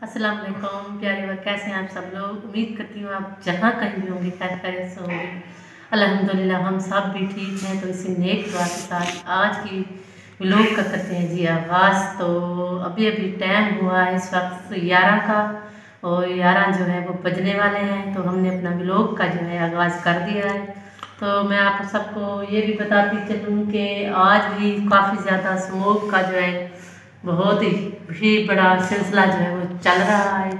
अस्सलाम वालेकुम प्यारे और कैसे हैं आप सब लोग। उम्मीद करती हूँ आप जहाँ कहीं भी होंगे खैरियत से होंगे। अल्हम्दुलिल्लाह हम सब भी ठीक हैं। तो इसी नेक दुआ के साथ आज की व्लॉग का करते हैं जी आगाज़। तो अभी अभी टाइम हुआ है इस वक्त 11 का और 11 जो है वो बजने वाले हैं। तो हमने अपना व्लॉग का जो है आगाज़ कर दिया है। तो मैं आप सबको ये भी बताती चलूँ कि आज भी काफ़ी ज़्यादा स्मोक का जो है बहुत ही बड़ा सिलसिला जो है वो चल रहा है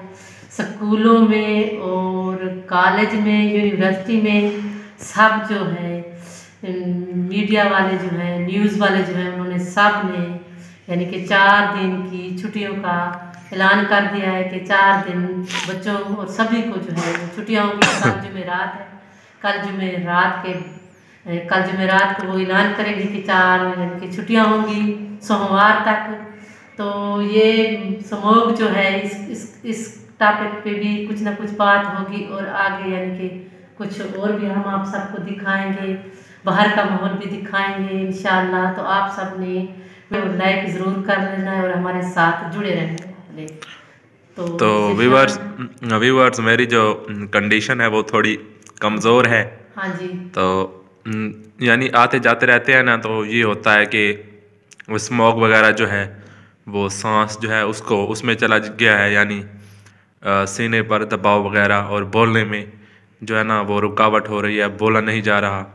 स्कूलों में और कॉलेज में, यूनिवर्सिटी में। सब जो है मीडिया वाले जो है, न्यूज़ वाले जो है, उन्होंने सब ने यानी कि 4 दिन की छुट्टियों का ऐलान कर दिया है कि 4 दिन बच्चों और सभी को जो है छुट्टियाँ होंगी। कल जुमेरात है, कल जुमेरात को वो ऐलान करेंगे कि 4 यानी कि छुट्टियाँ होंगी सोमवार तक। तो ये समूह जो है इस टॉपिक पे भी कुछ ना कुछ बात होगी और आगे यानी कि कुछ और भी हम आप सबको दिखाएंगे, बाहर का माहौल भी दिखाएंगे इंशाअल्लाह। तो आप सब ने लाइक ज़रूर कर लेना है और हमारे साथ जुड़े रहना है। तो व्यूवर्स मेरी जो कंडीशन है वो थोड़ी कमज़ोर है। हाँ जी। तो यानी आते जाते रहते हैं ना, तो ये होता है कि वो स्मोक वगैरह जो है वो सांस जो है उसको उसमें चला गया है, यानी सीने पर दबाव वगैरह और बोलने में जो है ना वो रुकावट हो रही है, बोला नहीं जा रहा।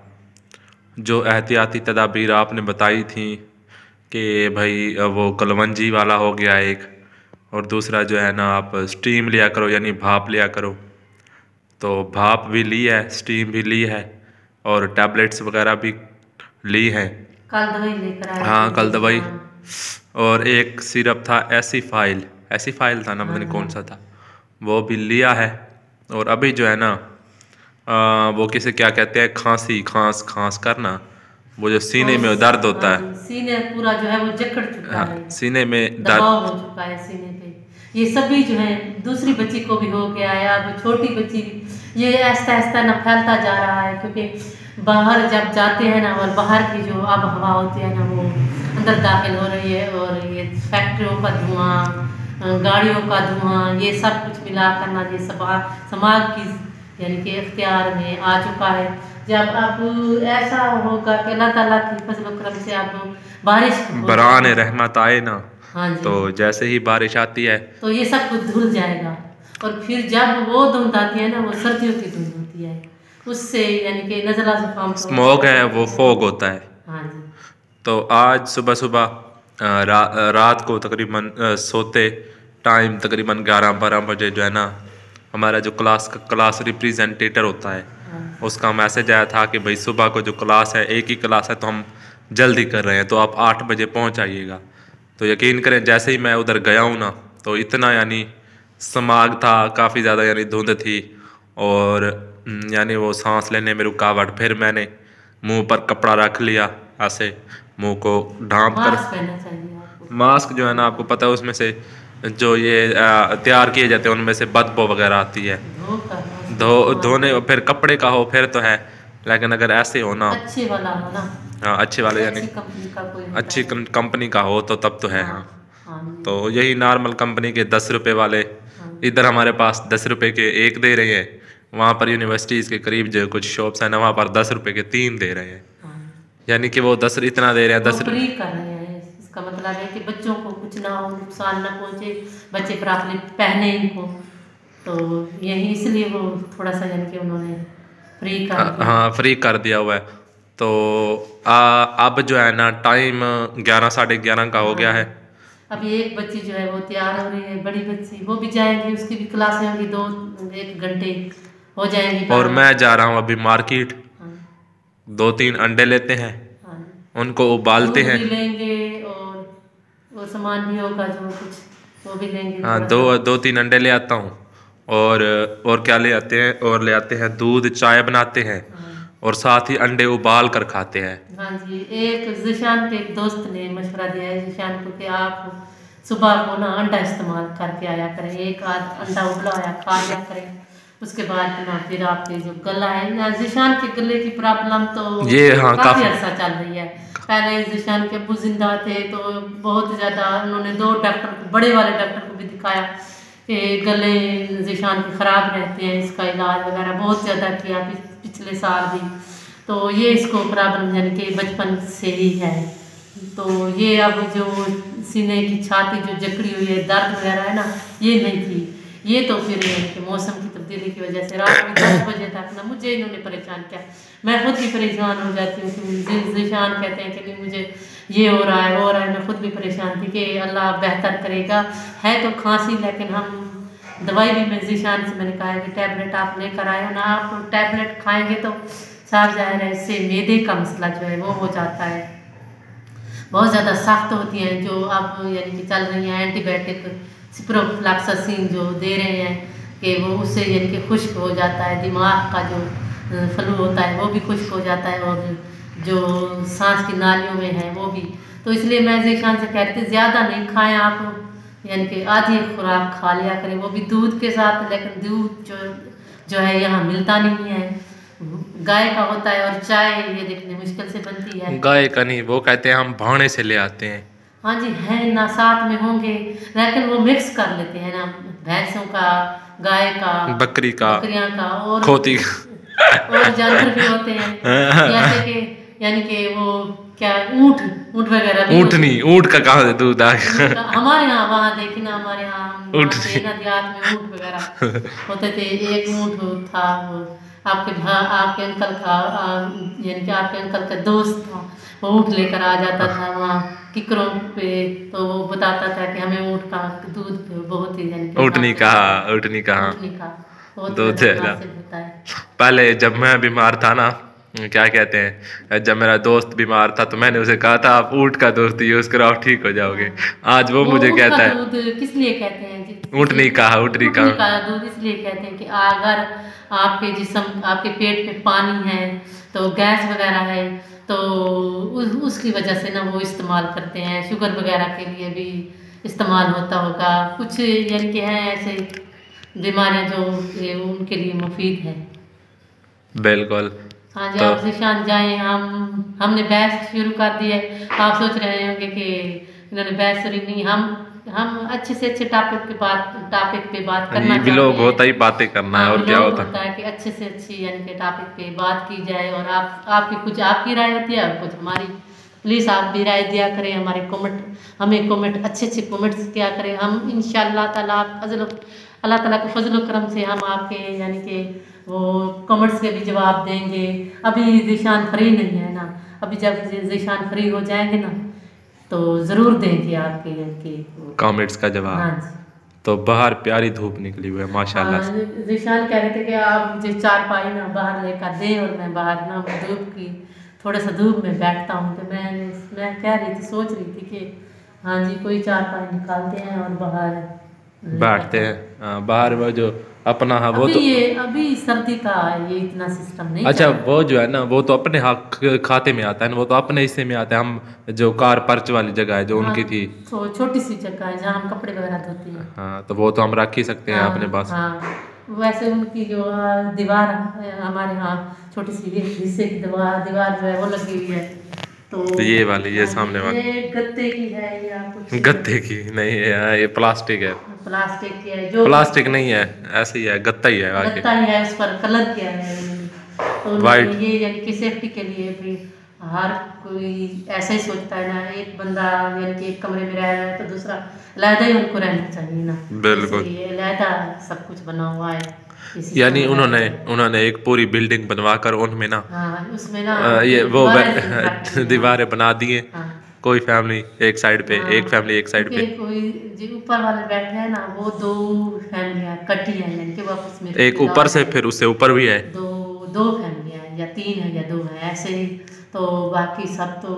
जो एहतियाती तदाबीर आपने बताई थी कि भाई वो कलवंजी वाला हो गया एक, और दूसरा जो है ना आप स्टीम लिया करो यानी भाप लिया करो। तो भाप भी ली है, स्टीम भी ली है और टैबलेट्स वगैरह भी ली है। कल दवाई लेकर आए हाँ, थे कल जी। दवाई। हाँ और एक सिरप था ऐसी फाइल था ना, पता नहीं कौन सा था, वो भी लिया है। और अभी जो है ना वो किसे क्या कहते हैं, खांस करना, वो जो सीने में दर्द होता है। सीने पूरा जो है वो जकड़ चुका हाँ, है, सीने में दबाव हो दर्द। चुका है सीने पे। ये सभी जो है दूसरी बच्ची को भी हो गया है, अब छोटी बच्ची ये ऐसा ऐसा ना फैलता जा रहा है क्योंकि बाहर जब जाते हैं ना और बाहर की जो अब हवा होती है ना वो अंदर दाखिल हो रही है और ये फैक्ट्रियों का धुआं, गाड़ियों का धुआं, ये सब कुछ मिला कर ना ये समाज की यानी कि इख्तियार में आ चुका है। जब अब ऐसा होगा कि अल्लाह ताला की फजल करम से अब बारिश बरान रहमत आए ना, हाँ जी, तो जैसे ही बारिश आती है तो ये सब कुछ धुल जाएगा। और फिर जब वो धुंध आती है ना वो सर्दियों की धुंध होती है, उससे यानी कि नज़ला जुकाम तो स्मोक है वो फॉग होता है। हाँ जी। तो आज सुबह सुबह रात को तकरीबन सोते टाइम तकरीबन 11-12 बजे जो है ना हमारा जो क्लास रिप्रेजेंटेटर होता है उसका मैसेज आया था कि भाई सुबह को जो क्लास है, एक ही क्लास है, तो हम जल्दी कर रहे हैं, तो आप 8 बजे पहुंच आइएगा। तो यकीन करें जैसे ही मैं उधर गया हूँ ना, तो इतना यानी समाग था, काफ़ी ज़्यादा यानी धुंध थी और यानी वो सांस लेने में रुकावट। फिर मैंने मुंह पर कपड़ा रख लिया, ऐसे मुंह को ढांप कर। मास्क पहनना चाहिए आपको। मास्क जो है ना आपको पता है उसमें से जो ये तैयार किए जाते हैं उनमें से बदबू वगैरह आती है। धोकर मास्क इस्तेमाल धोने फिर कपड़े का हो फिर तो है, लेकिन अगर ऐसे हो ना, अच्छे वाला हो ना, हाँ अच्छे वाले यानी अच्छी कंपनी का कोई होता अच्छी है। कंपनी का हो तो तब तो है। हाँ हाँ, हाँ तो जी। यही नॉर्मल कंपनी के 10 रुपए वाले हाँ इधर हमारे पास 10 रुपए के एक दे रहे हैं। वहाँ पर यूनिवर्सिटीज़ के करीब जो कुछ शॉप्स हैं ना वहाँ पर 10 रुपए के 3 दे रहे हैं, हाँ, यानी कि वो 10 इतना दे रहे हैं, वो 10 फ्री कर रहे हैं। इसका मतलब है कि बच्चों को कुछ ना हो, नुकसान ना पहुँचे, बच्चे प्राप्त पहने इनको। तो यही इसलिए वो थोड़ा सा यानी कि उन्होंने फ्री कर दिया। हाँ फ्री कर दिया हुआ है। तो अब जो है ना टाइम 11 साढ़े 11 का हो हाँ गया जी। है। अभी एक बच्ची जो है वो तैयार हो रही है, बड़ी बच्ची, वो भी जाएंगी, उसकी भी क्लासें होंगी, 1 घंटे हो जाएंगी और बाद। मैं जा रहा हूँ अभी मार्केट, हाँ 2-3 अंडे लेते हैं, हाँ, उनको उबालते दूध हैं। भी लेंगे और वो सामान भी होगा जो कुछ वो भी लेंगे हाँ, थोड़ा सा। 2-3 अंडे ले आता हूँ। और क्या ले आते हैं, और ले आते हैं दूध, चाय बनाते हैं हाँ और साथ ही अंडे उबाल कर खाते हैं। हाँ जी। एक जिशान के एक दोस्त ने मशवरा दिया है जिशान को कि आप सुबह को ना अंडा इस्तेमाल करके आया करें, एक आध अंडा उबलाया खा लिया करें। उसके बाद ना फिर आपके जो गला है ना, जिशान के गले की प्रॉब्लम तो ये हाँ काफ़ी काफ़ी। अर्सा चल रही है। पहले जिशान के अब्बू जिंदा थे तो बहुत ज़्यादा उन्होंने 2 डॉक्टर को, बड़े वाले डॉक्टर को भी दिखाया गले ज़ीशान के ख़राब रहते हैं, इसका इलाज वगैरह बहुत ज़्यादा किया पिछले साल भी। तो ये इसको प्रॉब्लम यानी कि बचपन से ही है। तो ये अब जो सीने की छाती जो जकड़ी हुई है, दर्द वगैरह है ना, ये नहीं थी। ये तो फिर कि मौसम की तब्दीली की वजह से रात में 10 बजे तक ना मुझे इन्होंने परेशान किया। मैं खुद भी परेशान हो जाती हूँ कि ज़ीशान कहते हैं कि नहीं मुझे ये हो रहा है वो हो रहा है। मैं खुद भी परेशान थी कि अल्लाह बेहतर करेगा। है तो खांसी, लेकिन हम दवाई भी मैं ज़ीशान से मैंने कहा है कि टैबलेट आप लेकर आए ना, आप टैबलेट खाएँगे तो साफ ज़ाहिर है इससे मैदे का मसला जो है वो हो जाता है। बहुत ज़्यादा सख्त होती हैं जो अब यानी कि चल रही हैं एंटीबायोटिक सिप्रोफ्लॉक्सासिन जो दे रहे हैं कि वो उससे यानी कि खुश्क हो जाता है, दिमाग का जो फ्लू होता है वो भी खुश्क हो जाता है, और जो सांस की नालियों में है वो भी। तो इसलिए मैं ज़ीशान से कहती ज़्यादा नहीं खाएं आप, यानी कि आधी खुराक खा लिया करें, वो भी दूध के साथ। लेकिन दूध जो है यहाँ मिलता नहीं है, गाय का होता है, और चाय ये देखने मुश्किल से बनती है। गाय का नहीं, वो कहते हैं हम भाड़े से ले आते हैं। हाँ जी, है ना, साथ में होंगे, लेकिन वो मिक्स कर लेते हैं ना, भैंसों का, गाय का, बकरी का, बकरियां का, और खोती और जानवर भी होते हैं, जैसे कि यानी कि वो क्या ऊँट वगैरह भी ऊँट का कहाँ से दूध आ गया? हमारे यहाँ वहाँ देखी ना, हमारे यहाँ ऊँट देहात में ऊँट वगैरह होते थे। एक ऊँट था वो आपके अंकल का यानी कि आपके अंकल का दोस्त था, वो ऊँट लेकर आ जाता था वहाँ किकरों पे, तो वो बताता था कि हमें ऊँट का दूध बहुत ही यानी ऊँटनी कहाँ बहुत दूध मुनासिब होता है। पहले जब मैं बीमार था ना, क्या कहते हैं, जब मेरा दोस्त बीमार था तो मैंने उसे कहा था आप ऊँट का दूध यूज करो आप ठीक हो जाओगे। आज वो मुझे कहता है दूध किस लिए कहते हैं जी? ऊँटनी का दूध इसलिए कहते हैं कि अगर आपके जिस्म आपके पेट में पानी है तो गैस वगैरह है तो उसकी वजह से ना वो इस्तेमाल करते हैं, शुगर वगैरह के लिए भी इस्तेमाल होता होगा कुछ, यानी कि हैं ऐसे बीमारियां जो उनके लिए मुफीद है। बिल्कुल। हाँ जी, आप ज़ीशान जाएं, हमने बहस शुरू कर दी है। आप सोच रहे होंगे कि इन्होंने बहस शुरू नहीं, हम अच्छे से अच्छे टॉपिक पे बात करना चाहते हैं। लोग होता ही बातें करना है, और क्या होता है कि अच्छे से अच्छी यानी कि टॉपिक पे बात की जाए, और आपकी राय होती है और कुछ हमारी। प्लीज़ आप भी राय दिया करें, हमें कमेंट अच्छे कमेंट्स किया करें। हम इंशाअल्लाह ताला अल्लाह ताला के फजल करम से हम आपके यानी कि वो कमेंट्स के भी जवाब देंगे। अभी ज़ीशान फ्री नहीं है ना, अभी जब ज़ीशान फ्री हो जाएंगे ना तो ज़रूर देंगे आपके कमेंट्स का जवाब। हाँ जी। तो बाहर प्यारी धूप निकली हुई है माशाल्लाह से। ज़ीशान कह रहे थे कि आप मुझे चारपाई ना बाहर लेकर दें, और मैं बाहर ना थोड़ा सा धूप में बैठता हूँ। तो मैं कह रही थी, सोच रही थी कि हाँ जी कोई चारपाई निकालते हैं और बाहर बैठते हैं। बाहर वो जो अपना है वो तो अभी सर्दी का ये इतना सिस्टम नहीं। अच्छा, वो जो है ना वो तो अपने खाते में आता है ना, वो तो अपने हिस्से में आता है। हम जो कार पर्च वाली जगह है जो उनकी थी, तो छोटी सी जगह है जहाँ हम कपड़े वगैरह धोते हैं। हाँ, तो वो तो हम रख ही सकते हैं अपने पास। हाँ, वैसे उनकी जो दीवार हमारे यहाँ छोटी सी हिस्से की दीवार जो है वो लगी हुई है। तो ये वाली, ये सामने वाली ये गत्ते की है या कुछ? गत्ते की नहीं है, ये प्लास्टिक है। प्लास्टिक की है, जो प्लास्टिक नहीं है, ऐसे ही है, गत्ता ही है। गत्ता ही है, उस पर कलर किया है तो वाइट। ये यानी कि सेफ्टी के लिए भी हर कोई ऐसा ही सोचता है ना, एक बंदा यानी कि एक कमरे में रह रहा है तो दूसरा अलहदा ही उनको रहना चाहिए ना। बिल्कुल, अलहदा सब कुछ बना हुआ है। यानी उन्होंने एक पूरी बिल्डिंग बनवाकर उनमें ना, उसमें ना ये वो दीवारें बना दिए। कोई फैमिली एक साइड पे, एक फैमिली एक साइड पे। कोई जो ऊपर वाले बैठे हैं ना वो 2 फैमिलियां कटी हैं, यानी कि वापस में एक ऊपर से, फिर उससे ऊपर भी है, दो फैमिलियां या 3 है या 2 है ऐसे ही। तो बाकी सब तो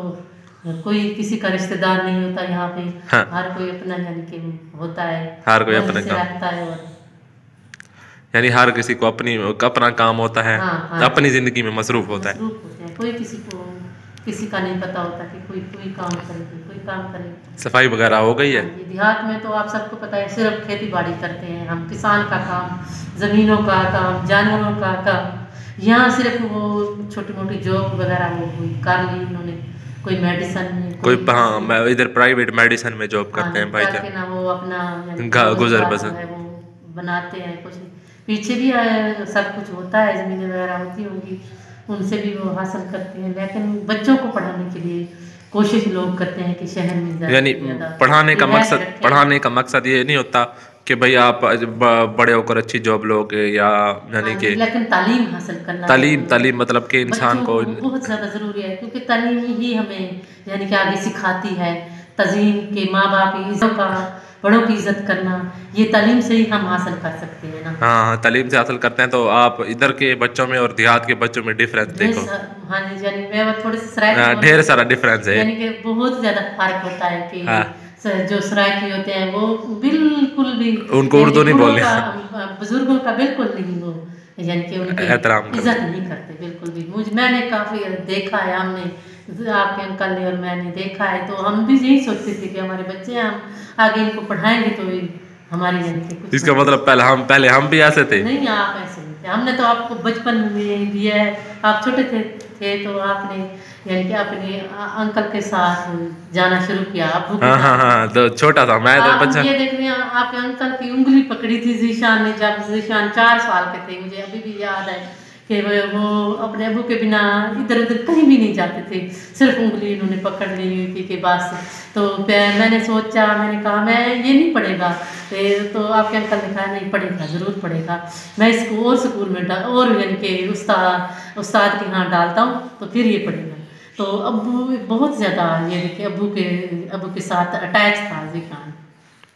कोई किसी का रिश्तेदार नहीं होता यहाँ पे। हाँ। हर कोई अपना यानी कि होता है, हर कोई अपना काम रखता है, और यानी हर किसी को अपना काम होता है। हाँ। अपनी जिंदगी में मसरूफ होता है। कोई किसी का नहीं पता होता कि कोई काम करे। सफाई वगैरह हो गई है। देहात में तो आप सबको पता है सिर्फ खेती बाड़ी करते हैं हम, किसान का काम, ज़मीनों का काम, जानवरों का काम। यहाँ सिर्फ वो छोटी मोटी जॉब वगैरह वो कर ली इन्होंने, कोई मेडिसिन में हाँ, मैं इधर प्राइवेट मेडिसिन में जॉब करते हैं भाई ना, वो अपना गुजर बसर है वो बनाते हैं कुछ। पीछे भी सब कुछ होता है, ज़मीनें वगैरह होती होंगी, उनसे भी वो हासिल करते हैं, लेकिन बच्चों को पढ़ाने के लिए कोशिश लोग करते हैं कि शहर में ज़्यादा यानी से ज़्यादा रिहायश रखें। पढ़ाने का मकसद ये नहीं होता कि भाई आप बड़े होकर अच्छी जॉब लोगे, या यानी हाँ कि जी, लेकिन तालीम हासिल करना तालीम ज़रूरी है। तालीम मतलब कि इंसान बच्चों को। को बहुत ज़्यादा ज़रूरी है, क्योंकि तालीम ही हमें यानी कि आगे सिखाती है तज़ीम के, माँ बाप की इज़्ज़त का, बड़ों की इज़्ज़त करना, ये तालीम से ही हम हासिल कर सकते हैं ना। हाँ हाँ, तालीम से हासिल करते हैं। तो आप इधर के बच्चों में और देहात के बच्चों में डिफरेंस ढेर देखो। सा हाँ जी, यानी मैं वो थोड़ी सी सराइकी बोल ढेर रही सारा हूँ, डिफरेंस है। यानी कि बहुत ज़्यादा फ़र्क होता है कि हाँ, जो सराइकी होते हैं वो बिल्कुल भी उनको यानी उर्दू नहीं बूढ़ों बोलनी। का, बुज़ुर्गों का बिल्कुल नहीं वो, यानी कि उनकी एहतराम इज़्ज़त करते। नहीं करते बिल्कुल भी। मैंने काफ़ी देखा है, हमने आपके अंकल ने और मैंने देखा है, तो हम भी यही सोचते थे कि हमारे बच्चे हैं, हम आगे इनको पढ़ाएंगे तो ये हमारी यानी कि कुछ इसका बनेगा। मतलब पहले हम भी ऐसे थे। नहीं, आप ऐसे नहीं थे, हमने तो आपको बचपन में दिया है, आप छोटे थे तो आपने यानी कि अपने अंकल के साथ जाना शुरू किया, अब्बू के हाँ हाँ साथ। हाँ, तो छोटा था मैं तो आप बच्चा। ये देख रहे हैं, आपके अंकल की उंगली पकड़ी थी जीशान ने, जब जीशान 4 साल के थे, मुझे अभी भी याद है कि वो अपने अब्बू के बिना इधर उधर कहीं भी नहीं जाते थे, सिर्फ उंगली इन्होंने पकड़ ली हुई थी कि बस। तो मैंने सोचा, मैंने कहा मैं ये नहीं पढ़ेगा, तो आपके अंकल ने कहा नहीं पढ़ेगा, ज़रूर पढ़ेगा, मैं इसको और स्कूल में और यानी कि उस्ताद के यहाँ डालता हूँ तो फिर ये पढ़ेगा। तो अब्बू बहुत ज़्यादा ये देखिए अब्बू के साथ अटैच था जीशान।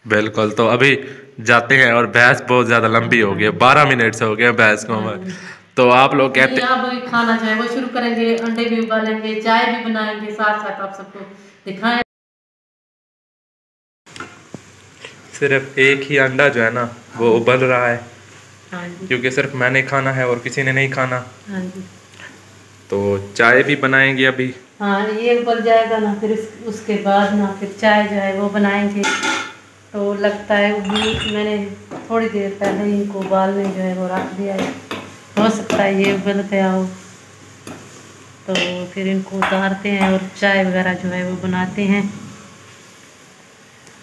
बिल्कुल। तो अभी जाते हैं, और बहस बहुत ज्यादा लंबी हो गई है, 12 मिनट से हो गए बहस को हाँ हमें। जी। तो आप लोग नहीं, कहते। अब खाना जो है वो शुरू करेंगे, अंडे भी उबालेंगे, चाय भी बनाएंगे, साथ साथ आप सबको दिखाएं। सिर्फ एक ही अंडा जो है ना वो उबल रहा है, हाँ जी। क्योंकि सिर्फ मैंने खाना है और किसी ने नहीं खाना। हाँ जी। तो चाय भी बनाएंगे अभी। हाँ, ये उबल जाएगा ना, फिर उसके बाद ना फिर चाय जो है वो बनाएंगे। तो लगता है मैंने थोड़ी देर पहले ही इनको उबालने जो है वो रख दिया है, हो सकता है ये उबल गया हो। तो फिर इनको उतारते हैं और चाय वगैरह जो है वो बनाते हैं।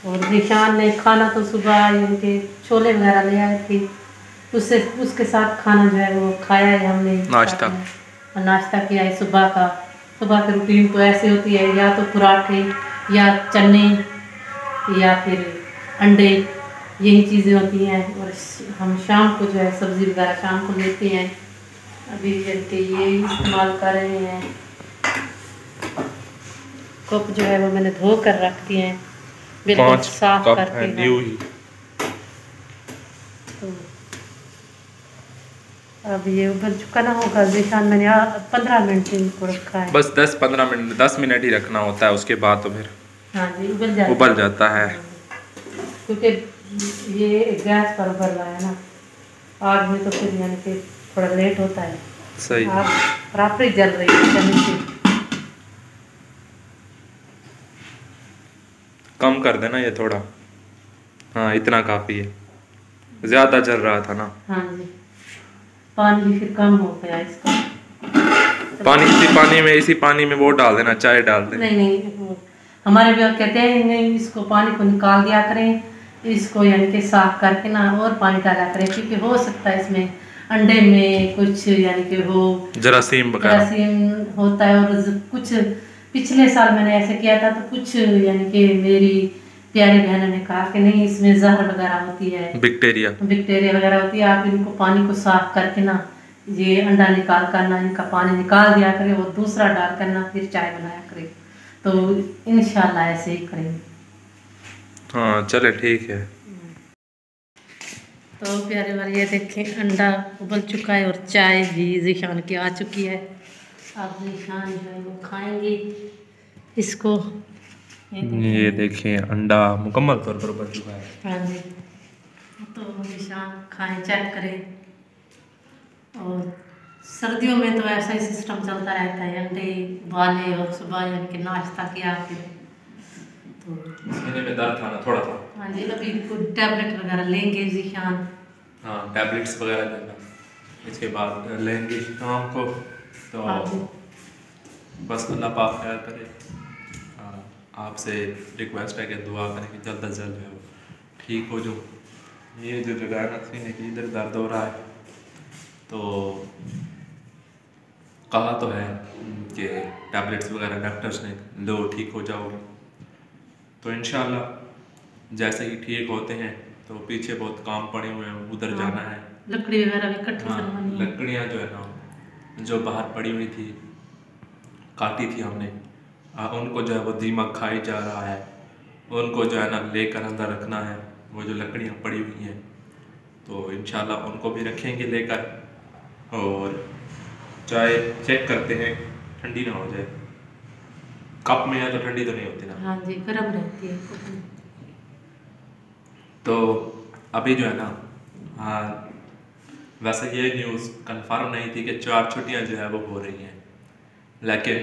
और निशान ने खाना तो सुबह इनके छोले वगैरह ले आए थे, उसके साथ खाना जो है वो खाया है हमने, नाश्ता किया है सुबह का। सुबह की रूटीन तो ऐसे होती है, या तो पराठे या चने या फिर अंडे, यही चीज़ें होती हैं। और हम शाम को जो है सब्ज़ी वगैरह शाम को लेते हैं। अभी जबकि ये इस्तेमाल कर रहे हैं, कप जो है वो मैंने धो कर रख दिए हैं, बिल्कुल 5 साफ कप करके है हैं। न्यू ही। तो अब ये उबल चुका ना होगा जीशान, मैंने 15 मिनट इनको रखा है। बस 10 मिनट ही रखना होता है, उसके बाद तो फिर हाँ जी, उबल जाता है। क्योंकि ये गैस पर उबल रहा है ना, आग में तो फिर यानी कि थोड़ा लेट होता है। सही। आग बराबर ही जल रही है चने से। कम कर देना ये थोड़ा। हाँ, इतना काफी है, ज्यादा जल रहा था ना। हाँ जी, पानी भी फिर कम हो गया इसका। इसी पानी में वो डाल देना, चाय डाल देना। नहीं, हमारे भी कहते हैं नहीं, इसको पानी को निकाल दिया करें, इसको यानी कि साफ करके ना और पानी डाला करें, क्योंकि हो सकता है इसमें अंडे में कुछ यानी कि वो जरासीम होता है। और कुछ पिछले साल मैंने ऐसे किया था, तो कुछ यानी कि मेरी प्यारी बहनों ने कहा कि नहीं, इसमें जहर वगैरह होती है, बैक्टीरिया वगैरह होती है, आप इनको पानी को साफ करके ना ये अंडा निकाल कर ना इनका पानी निकाल दिया करें और दूसरा डाल कर ना फिर चाय बनाया करें। तो इंशाल्लाह ऐसे ही करेंगे। हाँ चले, ठीक है। तो प्यारे वाले ये देखें, अंडा उबल चुका है और चाय भी जीशान की आ चुकी है। अब जीशान जो है वो खाएंगे इसको। ये देखें अंडा मुकम्मल तौर पर उबल चुका है। हाँ जी, तो जीशान खाएं, चेक करें। और सर्दियों में तो ऐसा ही सिस्टम चलता रहता है, अंडे उबाले और सुबह यानी कि नाश्ता किया फिर। तो सीने में दर्द था ना, थोड़ा था। हाँ जी, अभी कुछ टैबलेट वगैरह लेंगे जीशान। हाँ, टैबलेट्स वगैरह लेना, इसके बाद लेंगे शाम को। तो हाँ जी, बस अल्लाह पाक खैर करे। आपसे रिक्वेस्ट है कि दुआ करें कि जल्द अज जल्द जो है वो ठीक हो, जो ये जो जगह है ना सीने की, इधर दर्द हो रहा है, तो कहा तो है कि टैबलेट्स वगैरह डॉक्टर्स ने लो ठीक हो जाओगे। तो इंशाल्लाह जैसे ही ठीक होते हैं, तो पीछे बहुत काम पड़े हुए हैं, उधर जाना है। लकड़ी वगैरह भी इकट्ठी हाँ, करवानी है। लकड़ियाँ जो है ना, जो बाहर पड़ी हुई थी, काटी थी हमने, उनको जो है वो दीमक खाई जा रहा है, उनको जो है ना लेकर अंदर रखना है, वो जो लकड़ियाँ पड़ी हुई हैं। तो इंशाल्लाह उनको भी रखेंगे लेकर, और चाय चेक करते हैं ठंडी ना हो जाए। कप में है तो ठंडी तो नहीं होती ना। हाँ जी, गर्म रहती है। तो अभी जो है ना, हाँ, वैसे ये न्यूज़ कंफर्म नहीं थी कि 4 छुट्टियाँ जो है वो हो रही हैं, लेकिन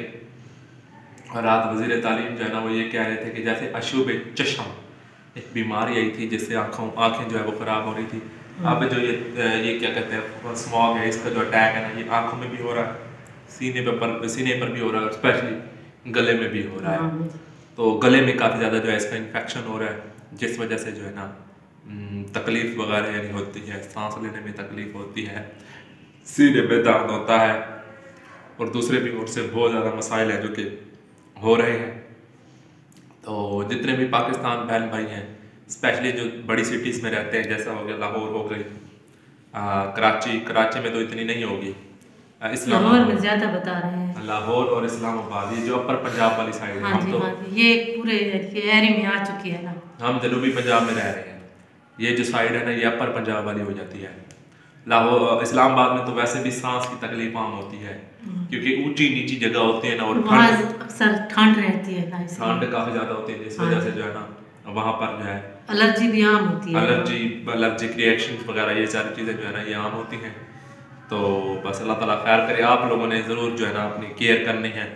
रात वज़ीर तालीम जो है ना वो ये कह रहे थे कि जैसे अशूब चश्म एक बीमारी आई थी जिससे आँखें जो है वो ख़राब हो रही थी, अब जो ये क्या कहते हैं स्मॉग है, इसका जो अटैक है ना, ये आँखों में भी हो रहा है, सीने पर भी हो रहा है, स्पेशली गले में भी हो रहा है। तो गले में काफ़ी ज़्यादा जो है इसका इन्फेक्शन हो रहा है, जिस वजह से जो है ना तकलीफ़ वगैरह यानी होती है, सांस लेने में तकलीफ़ होती है, सीने में दर्द होता है, और दूसरे भी और से बहुत ज़्यादा मसाइल हैं जो कि हो रहे हैं। तो जितने भी पाकिस्तान बहन भाई हैं, स्पेशली जो बड़ी सिटीज़ में रहते हैं, जैसा हो गया लाहौर हो गई, कराची में तो इतनी नहीं होगी, लाहौर में ज़्यादा बता रहे हैं। लाहौर और इस्लामाबाद, ये जो अपर पंजाब वाली साइड है, हम तो ये पूरे एरिया में आ चुकी है ना, हम जनूबी पंजाब में रह रहे हैं। ये जो साइड है ना, ये अपर पंजाब वाली हो जाती है। लाहौर इस्लामाबाद में तो वैसे भी सांस की तकलीफ आम होती है, क्योंकि ऊंची नीची जगह होती है ना, और अक्सर ठंड रहती है ना, ठंड काफ़ी ज़्यादा होती है, जिस वजह से जो है ना वहाँ पर जो है एलर्जी भी आम होती है, एलर्जिक रिएक्शन वगैरह ये सारी चीज़ें जो है ना ये आम होती हैं। तो बस अल्लाह ताला खैर करे, आप लोगों ने ज़रूर जो है ना अपनी केयर करनी है,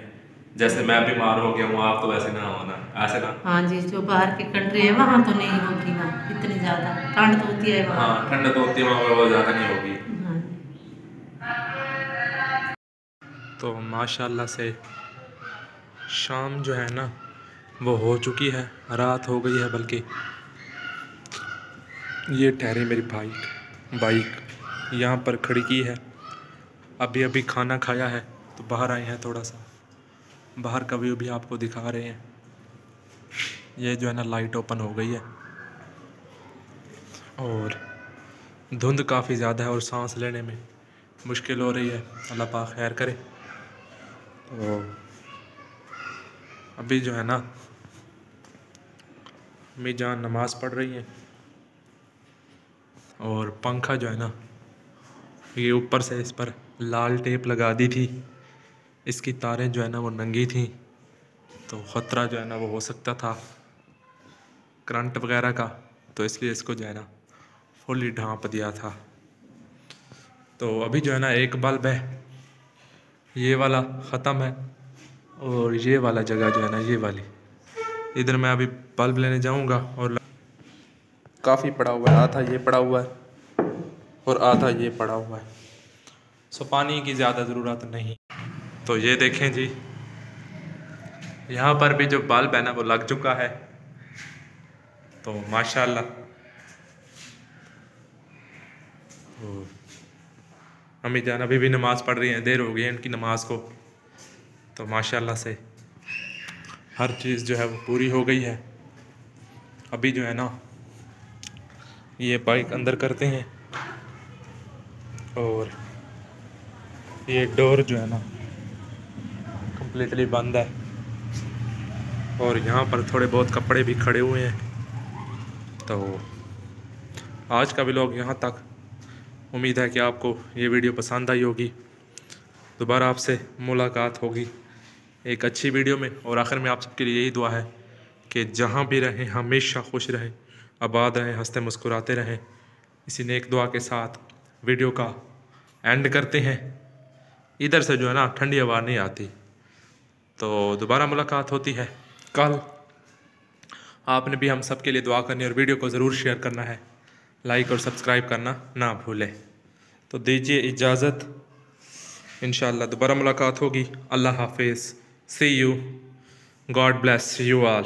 जैसे मैं बीमार हो गया हूँ, आप तो वैसे ना होना, ऐसे ना। हाँ जी, जो बाहर की कंट्री है वहाँ तो नहीं होगी ना इतनी ज़्यादा ठंड, तो होती है वहाँ। हाँ, ठंड तो होती है वहाँ पर, बहुत ज़्यादा नहीं होगी। तो माशाल्लाह से शाम जो है ना वो हो चुकी है, रात हो गई है, बल्कि ये ठहरी मेरी बाइक यहाँ पर खड़ी की है। अभी अभी खाना खाया है तो बाहर आए हैं, थोड़ा सा बाहर का व्यू भी आपको दिखा रहे हैं। ये जो है ना लाइट ओपन हो गई है, और धुंध काफ़ी ज़्यादा है, और सांस लेने में मुश्किल हो रही है, अल्लाह पाक खैर करे। तो अभी जो है ना अम्मी जान नमाज़ पढ़ रही हैं, और पंखा जो है ना ये ऊपर से इस पर लाल टेप लगा दी थी, इसकी तारें जो है ना वो नंगी थी, तो ख़तरा जो है ना वो हो सकता था करंट वगैरह का, तो इसलिए इसको जो है ना फुली ढांप दिया था। तो अभी जो है ना एक बल्ब है, ये वाला ख़त्म है, और ये वाला जगह जो है ना ये वाली, इधर मैं अभी बल्ब लेने जाऊंगा, और काफ़ी पड़ा हुआ है, आधा ये पड़ा हुआ है और आधा ये पड़ा हुआ है, सो पानी की ज़्यादा ज़रूरत नहीं। तो ये देखें जी, यहाँ पर भी जो बल्ब है ना वो लग चुका है, तो माशाल्लाह। अम्मी जान अभी भी नमाज़ पढ़ रही हैं, देर हो गई है इनकी नमाज को, तो माशाल्लाह से हर चीज़ जो है वो पूरी हो गई है। अभी जो है ना ये बाइक अंदर करते हैं, और ये डोर जो है ना कम्प्लीटली बंद है, और यहाँ पर थोड़े बहुत कपड़े भी खड़े हुए हैं। तो आज का व्लॉग यहाँ तक, उम्मीद है कि आपको ये वीडियो पसंद आई होगी। दोबारा आपसे मुलाकात होगी एक अच्छी वीडियो में, और आखिर में आप सबके लिए यही दुआ है कि जहाँ भी रहें हमेशा खुश रहें, आबाद रहें, हंसते मुस्कुराते रहें। इसी नेक दुआ के साथ वीडियो का एंड करते हैं। इधर से जो है ना ठंडी हवा नहीं आती, तो दोबारा मुलाकात होती है कल। आपने भी हम सब के लिए दुआ करनी है, और वीडियो को ज़रूर शेयर करना है, लाइक और सब्सक्राइब करना ना भूलें। तो दीजिए इजाज़त, इंशाअल्लाह दोबारा मुलाकात होगी। अल्लाह हाफिज़, see you, God bless you all.